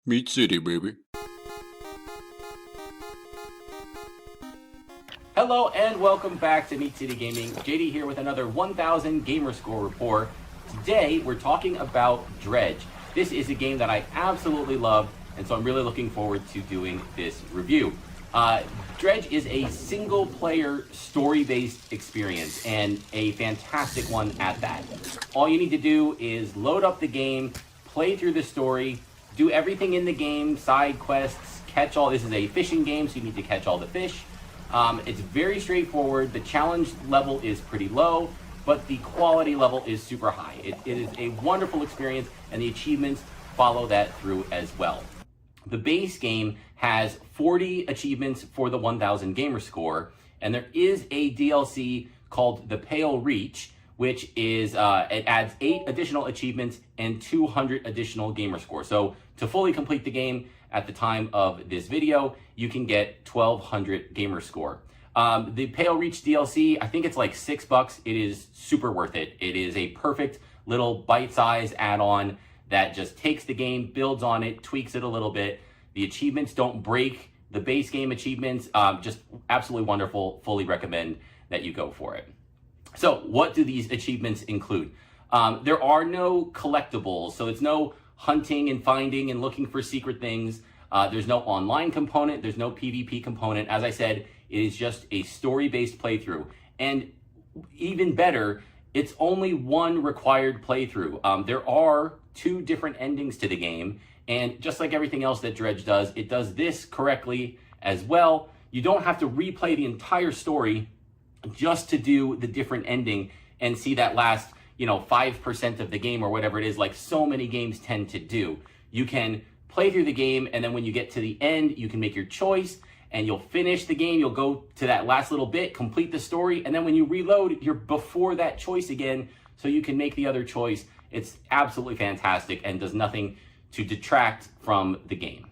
Meat City, baby. Hello and welcome back to Meat City Gaming. JD here with another 1000 Gamerscore report. Today we're talking about Dredge. This is a game that I absolutely love, and so I'm really looking forward to doing this review. Dredge is a single-player, story-based experience, and a fantastic one at that. All you need to do is load up the game, play through the story, do everything in the game, side quests, catch all. This is a fishing game, so you need to catch all the fish. It's very straightforward. The challenge level is pretty low, but the quality level is super high. It is a wonderful experience, and the achievements follow that through as well. The base game has 40 achievements for the 1000 Gamerscore, and there is a DLC called the Pale Reach, which is, it adds 8 additional achievements and 200 additional Gamerscore. So to fully complete the game at the time of this video, you can get 1200 Gamerscore. The Pale Reach DLC, I think it's like $6. It is super worth it. It is a perfect little bite-sized add-on that just takes the game, builds on it, tweaks it a little bit. The achievements don't break the base game achievements. Just absolutely wonderful. Fully recommend that you go for it. So what do these achievements include? There are no collectables, so it's no hunting and finding and looking for secret things. There's no online component. There's no PvP component. As I said, it is just a story-based playthrough. And even better, it's only one required playthrough. There are 2 different endings to the game. And just like everything else that Dredge does, it does this correctly as well. You don't have to replay the entire story just to do the different ending and see that last, 5% of the game or whatever it is, like so many games tend to do. You can play through the game, and then when you get to the end, you can make your choice, and you'll finish the game. You'll go to that last little bit, complete the story, and then when you reload, you're before that choice again, so you can make the other choice. It's absolutely fantastic and does nothing to detract from the game.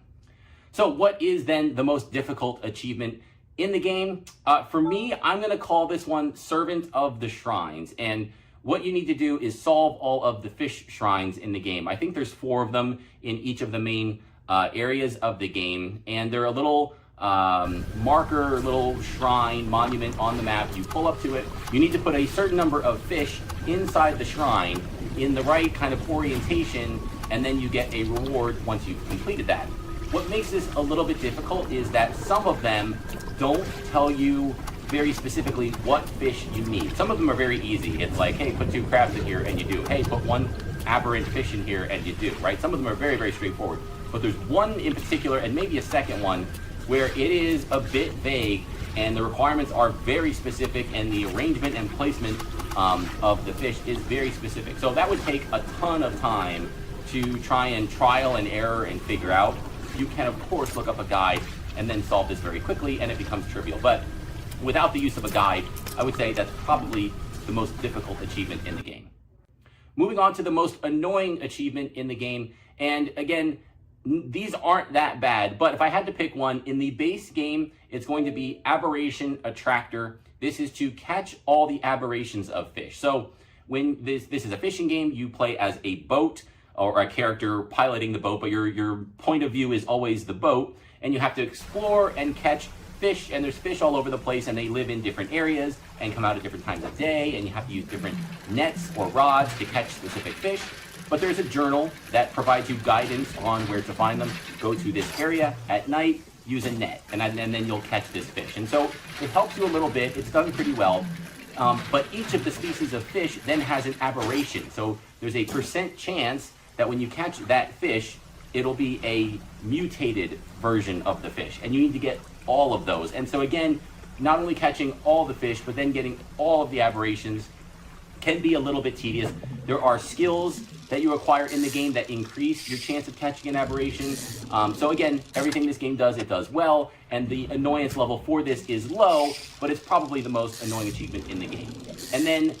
So what is then the most difficult achievement in the game? For me, I'm going to call this one Servant of the Shrines. And what you need to do is solve all of the fish shrines in the game. I think there's 4 of them in each of the main areas of the game. And they're a little marker, little shrine, monument on the map. You pull up to it. You need to put a certain number of fish inside the shrine in the right kind of orientation, and then you get a reward once you've completed that. What makes this a little bit difficult is that some of them don't tell you very specifically what fish you need. Some of them are very easy. It's like, hey, put 2 crabs in here, and you do. Hey, put 1 aberrant fish in here, and you do, right? Some of them are very, very straightforward. But there's one in particular, and maybe a second one, where it is a bit vague, and the requirements are very specific, and the arrangement and placement of the fish is very specific. So that would take a ton of time to try and trial and error and figure out. You can, of course, look up a guide and then solve this very quickly, and it becomes trivial. But without the use of a guide, I would say that's probably the most difficult achievement in the game. Moving on to the most annoying achievement in the game, and again, these aren't that bad, but if I had to pick one, in the base game, it's going to be Aberration Attractor. This is to catch all the aberrations of fish. So when this is a fishing game, you play as a boat or a character piloting the boat, but your point of view is always the boat, and you have to explore and catch fish, and there's fish all over the place, and they live in different areas and come out at different times of day, and you have to use different nets or rods to catch specific fish. But there's a journal that provides you guidance on where to find them. Go to this area at night, use a net, and then you'll catch this fish. And so it helps you a little bit. It's done pretty well. But each of the species of fish then has an aberration. So there's a % chance that when you catch that fish, it'll be a mutated version of the fish. And you need to get all of those. And so again, not only catching all the fish, but then getting all of the aberrations can be a little bit tedious. There are skills that you acquire in the game that increase your chance of catching an aberration. So again, everything this game does, it does well, and the annoyance level for this is low, but it's probably the most annoying achievement in the game. And then,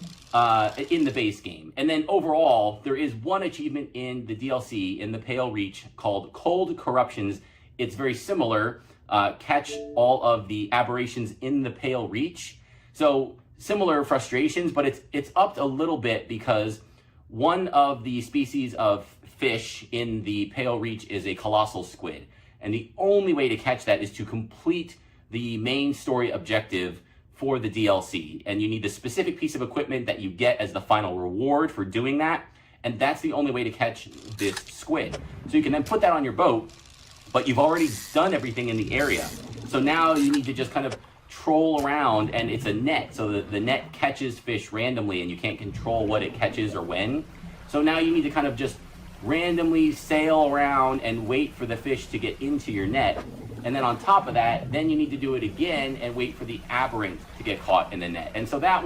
in the base game. And then overall, there is one achievement in the DLC, in the Pale Reach, called Cold Corruptions. It's very similar. Catch all of the aberrations in the Pale Reach. So similar frustrations, but it's upped a little bit because one of the species of fish in the Pale Reach is a colossal squid. And the only way to catch that is to complete the main story objective for the DLC. And you need the specific piece of equipment that you get as the final reward for doing that. And that's the only way to catch this squid. So you can then put that on your boat, but you've already done everything in the area. So now you need to just kind of troll around, and it's a net. So the net catches fish randomly and you can't control what it catches or when. So now you need to kind of just randomly sail around and wait for the fish to get into your net. And then on top of that, then you need to do it again and wait for the aberrant to get caught in the net. And so that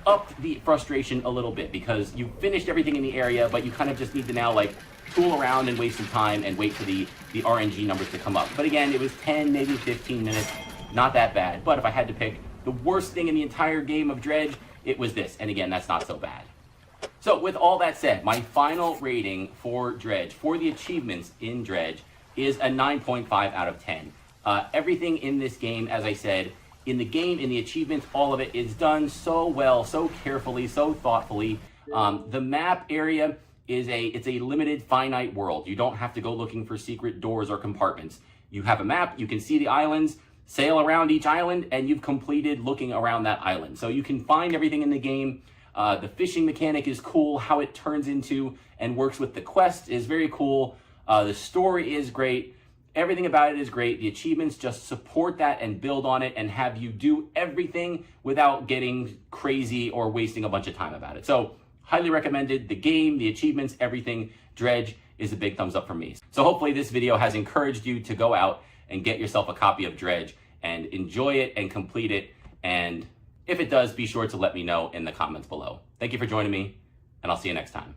upped the frustration a little bit, because you finished everything in the area, but you kind of just need to now like tool around and waste some time and wait for the RNG numbers to come up. But again, it was 10, maybe 15 minutes, not that bad. But if I had to pick the worst thing in the entire game of Dredge, it was this. And again, that's not so bad. So with all that said, my final rating for Dredge, for the achievements in Dredge, is a 9.5 out of 10. Everything in this game, as I said, in the game, in the achievements, all of it is done so well, so carefully, so thoughtfully. The map area it's a limited, finite world. You don't have to go looking for secret doors or compartments. You have a map, you can see the islands, sail around each island, and you've completed looking around that island. So you can find everything in the game. The fishing mechanic is cool. How it turns into and works with the quest is very cool. The story is great. Everything about it is great. The achievements just support that and build on it and have you do everything without getting crazy or wasting a bunch of time about it. So highly recommended. The game, the achievements, everything. Dredge is a big thumbs up from me. So hopefully this video has encouraged you to go out and get yourself a copy of Dredge and enjoy it and complete it. And if it does, be sure to let me know in the comments below. Thank you for joining me, and I'll see you next time.